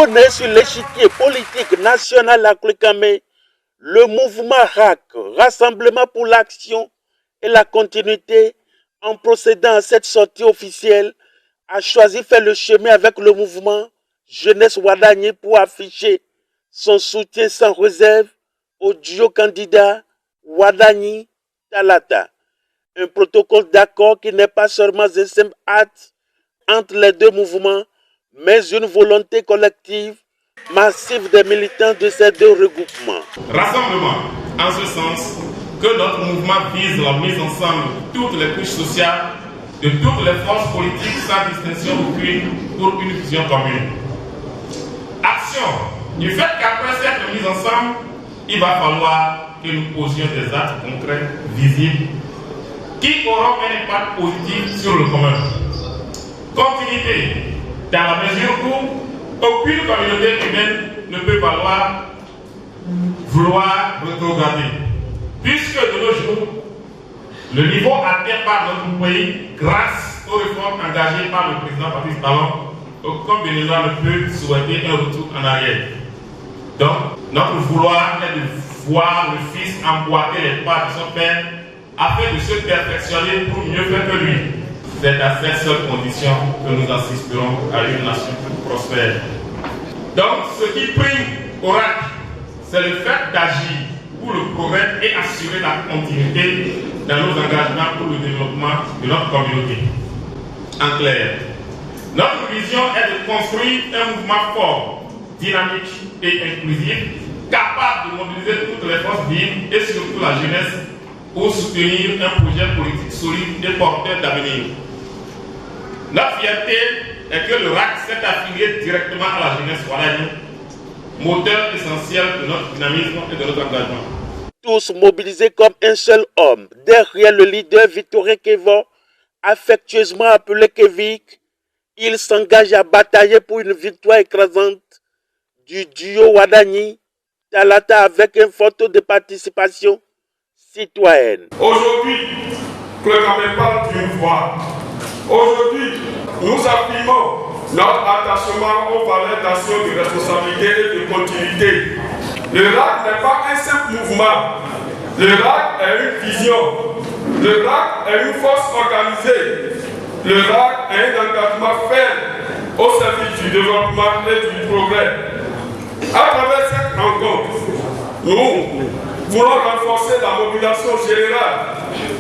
connaît sur l'échiquier politique national à Clécamé le mouvement RAC, Rassemblement pour l'action et la continuité, en procédant à cette sortie officielle, a choisi faire le chemin avec le mouvement Jeunesse Wadani pour afficher son soutien sans réserve au duo candidat Wadani Talata. Un protocole d'accord qui n'est pas seulement un simple acte entre les deux mouvements, mais une volonté collective massive des militants de ces deux regroupements. Rassemblement, en ce sens que notre mouvement vise la mise ensemble de toutes les couches sociales, de toutes les forces politiques sans distinction aucune pour une vision commune. Action, du fait qu'après cette mise ensemble, il va falloir que nous posions des actes concrets, visibles, qui auront un impact positif sur le commun. Continuité, dans la mesure où aucune communauté humaine ne peut vouloir rétrograder. Puisque de nos jours, le niveau atteint par notre pays, grâce aux réformes engagées par le président Patrice Talon, aucun Béninois ne peut souhaiter un retour en arrière. Donc, notre vouloir est de voir le fils emboîter les pas de son père afin de se perfectionner pour mieux faire que lui. C'est à cette seule condition que nous assisterons à une nation plus prospère. Donc, ce qui prime au RAC, c'est le fait d'agir pour le progrès et assurer la continuité dans nos engagements pour le développement de notre communauté. En clair, notre vision est de construire un mouvement fort, dynamique et inclusif, capable de mobiliser toutes les forces vives et surtout la jeunesse pour soutenir un projet politique solide et porteur d'avenir. Notre fierté est que le RAC s'est affilié directement à la jeunesse Wadani, moteur essentiel de notre dynamisme et de notre engagement. Tous mobilisés comme un seul homme, derrière le leader Victorien Kevon, affectueusement appelé Kevik, il s'engage à batailler pour une victoire écrasante du duo Wadani Talata avec un fort taux de participation citoyenne. Aujourd'hui, Clécamé parle d'une voix. Aujourd'hui, nous affirmons notre attachement aux valeurs d'action, de responsabilité et de continuité. Le RAC n'est pas un simple mouvement. Le RAC est une vision. Le RAC est une force organisée. Le RAC est un engagement ferme au service du développement et du progrès. À travers cette rencontre, nous voulons renforcer la mobilisation générale,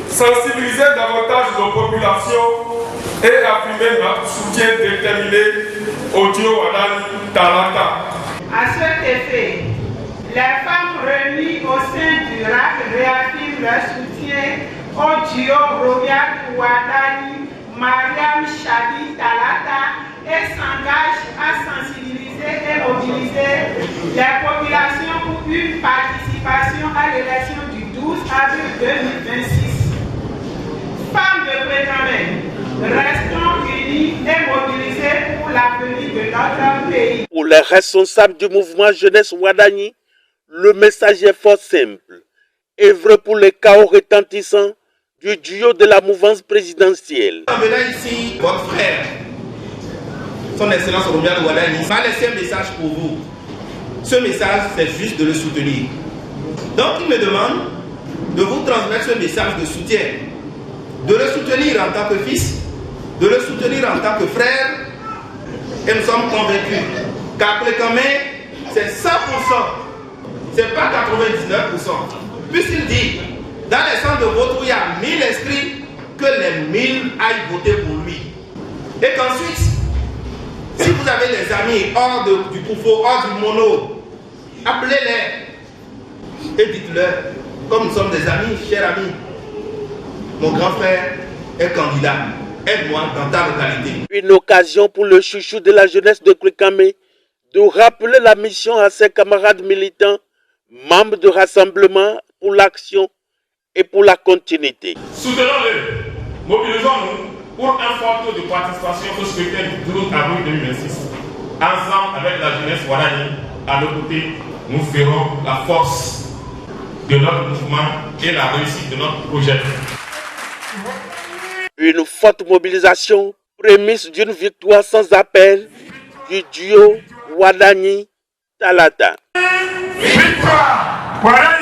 sensibiliser davantage nos populations et affirmer notre soutien déterminé au duo Wadani Talata. À cet effet, les femmes réunies au sein du RAC réaffirment leur soutien au duo Robiat Wadani Mariam Chadi Talata et s'engagent à sensibiliser et mobiliser les populations pour une participation à l'élection du 12 avril 2026. Femmes de Clécamé, restons unis et mobilisés pour l'avenir de notre pays. Pour les responsables du mouvement Jeunesse Wadani, le message est fort simple. Œuvre pour les chaos retentissants du duo de la mouvance présidentielle. En venant ici, votre frère, son Excellence Robiat Wadani, m'a laissé un message pour vous. Ce message, c'est juste de le soutenir. Donc, il me demande de vous transmettre ce message de soutien, de le soutenir en tant que fils, de le soutenir en tant que frère. Et nous sommes convaincus qu'à Clécamé, c'est 100%, c'est pas 99%. Puisqu'il dit, dans les centres de vote où il y a 1000 inscrits, que les 1000 aillent voter pour lui. Et qu'ensuite, si vous avez des amis hors du Koufo, hors du Mono, appelez-les et dites-leur, comme nous sommes des amis, chers amis, mon grand frère est candidat, aide-moi dans ta localité. Une occasion pour le chouchou de la jeunesse de Clécamé de rappeler la mission à ses camarades militants, membres de Rassemblement pour l'action et pour la continuité. Soutenons-le, mobilisons-nous pour un fort taux de participation au scrutin du 12 avril 2026. Ensemble avec la jeunesse Wadani, à nos côtés, nous ferons la force de notre mouvement et la réussite de notre projet. Une forte mobilisation, prémisse d'une victoire sans appel du duo Wadani Talata. Victoire!